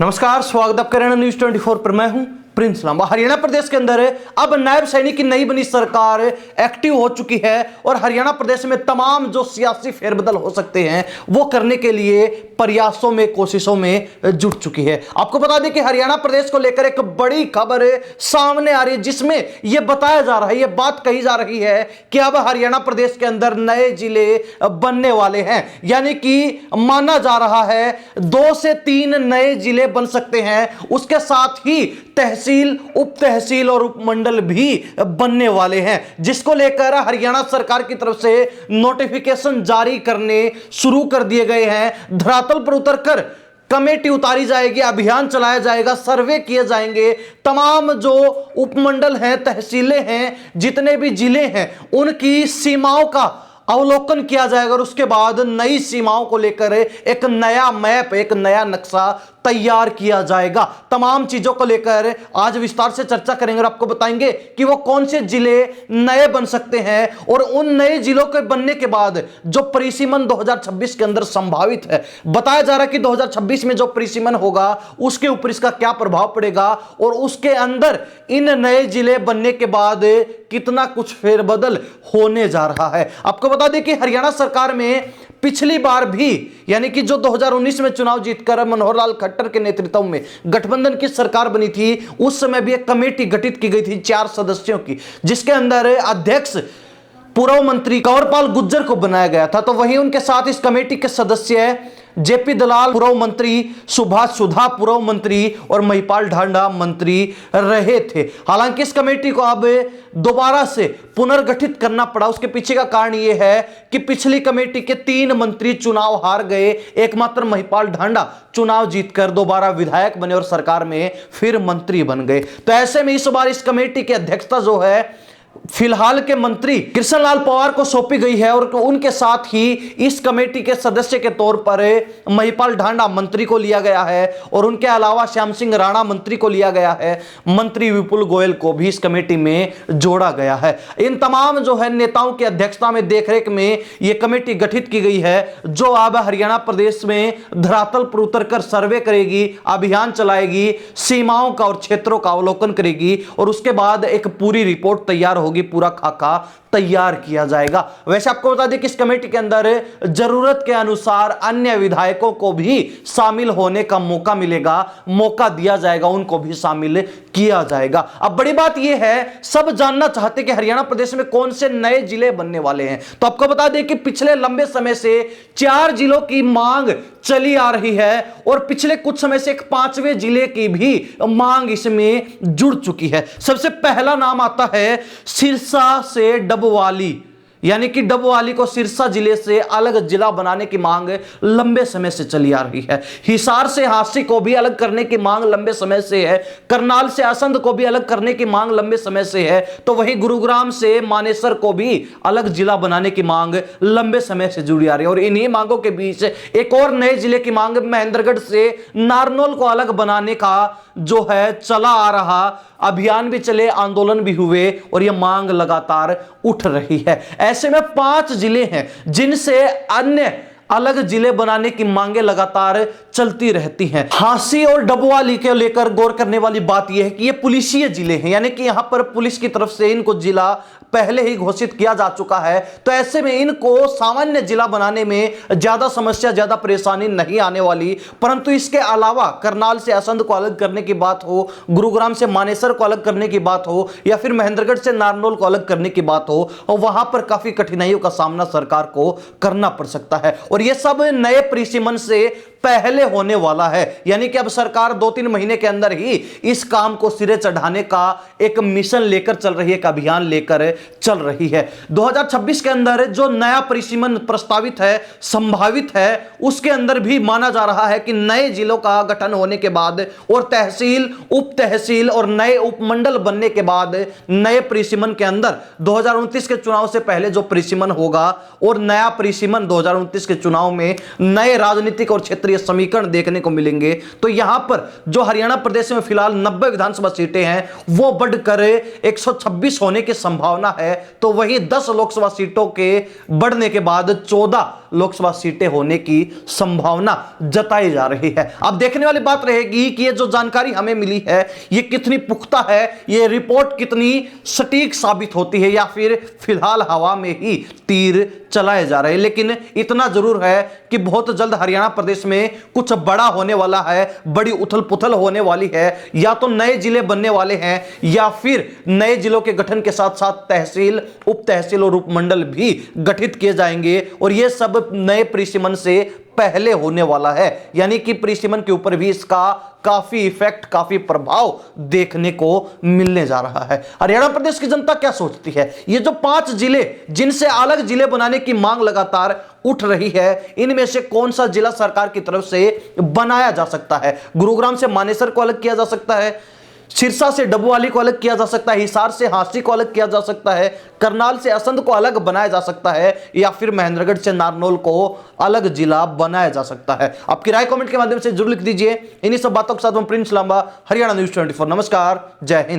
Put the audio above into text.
नमस्कार, स्वागत आपका हरियाणा न्यूज 24 पर। मैं हूं प्रिंस लांबा। हरियाणा प्रदेश के अंदर अब नायब सैनिक की नई बनी सरकार एक्टिव हो चुकी है और हरियाणा प्रदेश में तमाम जो सियासी फेरबदल हो सकते हैं वो करने के लिए प्रयासों में, कोशिशों में जुट चुकी है। आपको बता दें कि हरियाणा प्रदेश को लेकर एक बड़ी खबर सामने आ रही है, जिसमें यह बताया जा रहा है, यह बात कही जा रही है कि अब हरियाणा प्रदेश के अंदर नए जिले बनने वाले हैं। यानी कि माना जा रहा है 2 से 3 नए जिले बन सकते हैं। उसके साथ ही तहसील, उप तहसील और उपमंडल भी बनने वाले हैं, जिसको लेकर हरियाणा सरकार की तरफ से नोटिफिकेशन जारी करने शुरू कर दिए गए हैं। धरातल पर उतरकर कमेटी उतारी जाएगी, अभियान चलाया जाएगा, सर्वे किए जाएंगे। तमाम जो उपमंडल हैं, तहसीलें हैं, जितने भी जिले हैं, उनकी सीमाओं का अवलोकन किया जाएगा और उसके बाद नई सीमाओं को लेकर एक नया मैप, एक नया नक्शा तैयार किया जाएगा। तमाम चीजों को लेकर आज विस्तार से चर्चा करेंगे और आपको बताएंगे कि वो कौन से जिले नए बन सकते हैं और उन नए जिलों के बनने के बाद जो परिसीमन 2026 के अंदर संभावित है। बताया जा रहा है कि 2026 में जो परिसीमन होगा उसके ऊपर इसका क्या प्रभाव पड़ेगा और उसके अंदर इन नए जिले बनने के बाद कितना कुछ फेरबदल होने जा रहा है। आपको बता दें कि हरियाणा सरकार में पिछली बार भी, यानी कि जो 2019 में चुनाव जीतकर मनोहर लाल खट्टर के नेतृत्व में गठबंधन की सरकार बनी थी, उस समय भी एक कमेटी गठित की गई थी 4 सदस्यों की, जिसके अंदर अध्यक्ष पूर्व मंत्री कंवरपाल गुर्जर को बनाया गया था। तो वहीं उनके साथ इस कमेटी के सदस्य जेपी दलाल पूर्व मंत्री, सुभाष सुधा पूर्व मंत्री और महिपाल ढांडा मंत्री रहे थे। हालांकि इस कमेटी को अब दोबारा से पुनर्गठित करना पड़ा। उसके पीछे का कारण यह है कि पिछली कमेटी के 3 मंत्री चुनाव हार गए, एकमात्र महिपाल ढांडा चुनाव जीतकर दोबारा विधायक बने और सरकार में फिर मंत्री बन गए। तो ऐसे में इस बार इस कमेटी की अध्यक्षता जो है फिलहाल के मंत्री कृष्ण लाल पंवार को सौंपी गई है और उनके साथ ही इस कमेटी के सदस्य के तौर पर महिपाल ढांडा मंत्री को लिया गया है और उनके अलावा श्याम सिंह राणा मंत्री को लिया गया है। मंत्री विपुल गोयल को भी इस कमेटी में जोड़ा गया है। इन तमाम जो है नेताओं की अध्यक्षता में, देखरेख में यह कमेटी गठित की गई है, जो अब हरियाणा प्रदेश में धरातल पर उतरकर सर्वे करेगी, अभियान चलाएगी, सीमाओं का और क्षेत्रों का अवलोकन करेगी और उसके बाद एक पूरी रिपोर्ट तैयार होगी, पूरा खाका तैयार किया जाएगा। वैसे आपको बता दें कि इस कमेटी के अंदर जरूरत के अनुसार अन्य विधायकों को भी शामिल होने का मौका मिलेगा, मौका दिया जाएगा, उनको भी शामिल किया जाएगा। अब बड़ी बात यह है, सब जानना चाहते कि हरियाणा प्रदेश में कौन से नए जिले बनने वाले हैं। तो आपको बता दें कि पिछले लंबे समय से 4 जिलों की मांग चली आ रही है और पिछले कुछ समय से एक 5वें जिले की भी मांग इसमें जुड़ चुकी है। सबसे पहला नाम आता है सिरसा से डबवाली, यानी कि डबवाली को सिरसा जिले से अलग जिला बनाने की मांग लंबे समय से चली आ रही है। हिसार से हांसी को भी अलग करने की मांग लंबे समय से है। करनाल से असंध को भी अलग करने की मांग लंबे समय से है। तो वहीं गुरुग्राम से मानेसर को भी अलग जिला बनाने की मांग लंबे समय से जुड़ी आ रही है और इन्हीं मांगों के बीच एक और नए जिले की मांग महेंद्रगढ़ से नारनौल को अलग बनाने का जो है चला आ रहा अभियान भी चले, आंदोलन भी हुए और यह मांग लगातार उठ रही है। ऐसे में 5 जिले हैं जिनसे अन्य अलग जिले बनाने की मांगे लगातार चलती रहती हैं। हांसी और डबवाली के लेकर गौर करने वाली बात यह है कि ये पुलिसीय जिले हैं, यानी कि यहां पर पुलिस की तरफ से इनको जिला पहले ही घोषित किया जा चुका है। तो ऐसे में इनको सामान्य जिला बनाने में ज्यादा समस्या, ज्यादा परेशानी नहीं आने वाली। परंतु इसके अलावा करनाल से असंध को अलग करने की बात हो, गुरुग्राम से मानेसर को अलग करने की बात हो या फिर महेंद्रगढ़ से नारनौल को अलग करने की बात हो, और वहां पर काफी कठिनाइयों का सामना सरकार को करना पड़ सकता है और यह सब नए परिसीमन से पहले होने वाला है। यानी कि अब सरकार 2-3 महीने के अंदर ही इस काम को सिरे चढ़ाने का एक मिशन लेकर चल रही है, एक अभियान लेकर चल रही है। 2026 के अंदर जो नया परिसीमन प्रस्तावित है, संभावित है, उसके अंदर भी माना जा रहा है कि नए जिलों का गठन होने के बाद और तहसील, उप तहसील और नए उपमंडल बनने के बाद नए परिसीमन के अंदर 2029 के चुनाव से पहले जो परिसीमन होगा और नया परिसीमन 2029 के चुनाव में नए राजनीतिक और क्षेत्रीय समीकरण देखने को मिलेंगे। तो यहां पर जो हरियाणा प्रदेश में फिलहाल 90 विधानसभा सीटें हैं वो बढ़कर 126 होने की संभावना है। तो वही 10 लोकसभा सीटों के बढ़ने के बाद 14 लोकसभा सीटें होने की संभावना जताई जा रही है। अब देखने वाली बात रहेगी कि ये जो जानकारी हमें मिली है ये कितनी पुख्ता है, ये रिपोर्ट कितनी सटीक साबित होती है, या फिर फिलहाल हवा में ही तीर चलाए जा रहे हैं। लेकिन इतना जरूर है कि बहुत जल्द हरियाणा प्रदेश में कुछ बड़ा होने वाला है, बड़ी उथल पुथल होने वाली है। या तो नए जिले बनने वाले हैं या फिर नए जिलों के गठन के साथ साथ तहसील, उप तहसील और उपमंडल भी गठित किए जाएंगे और यह सब नए परिसीमन से पहले होने वाला है। यानी कि परिसीमन के ऊपर भी इसका काफी इफेक्ट, काफी प्रभाव देखने को मिलने जा रहा है। हरियाणा प्रदेश की जनता क्या सोचती है? ये जो 5 जिले जिनसे अलग जिले बनाने की मांग लगातार उठ रही है, इनमें से कौन सा जिला सरकार की तरफ से बनाया जा सकता है? गुरुग्राम से मानेसर को अलग किया जा सकता है, सिरसा से डबुआली को अलग किया जा सकता है, हिसार से हांसी को अलग किया जा सकता है, करनाल से असंध को अलग बनाया जा सकता है, या फिर महेंद्रगढ़ से नारनौल को अलग जिला बनाया जा सकता है? आपकी राय कमेंट के माध्यम से जरूर लिख दीजिए। इन्हीं सब बातों के साथ मैं प्रिंस लांबा, हरियाणा न्यूज़ 24। नमस्कार, जय हिंद।